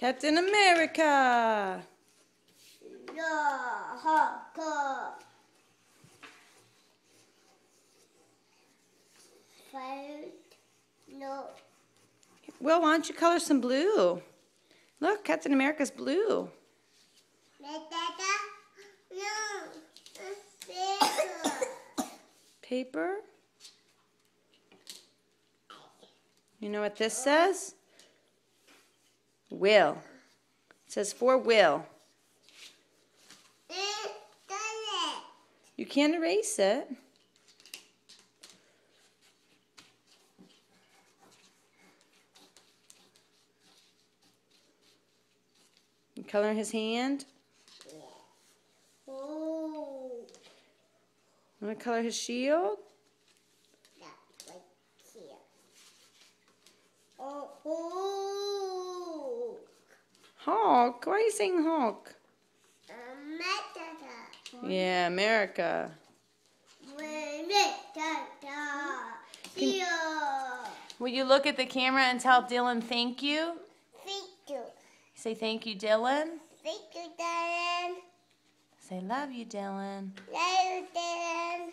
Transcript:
Captain America. No. Will, why don't you color some blue? Look, Captain America's blue. Paper. You know what this says? Will. It says for Will. You can't erase it. You color his hand. Oh. You want to color his shield? Yeah, like here. Oh. Hulk. Why are you saying Hulk? America. Yeah, America. Will you look at the camera and tell Dylan thank you? Thank you. Say thank you, Dylan. Thank you, Dylan. Say love you, Dylan. Love you, Dylan.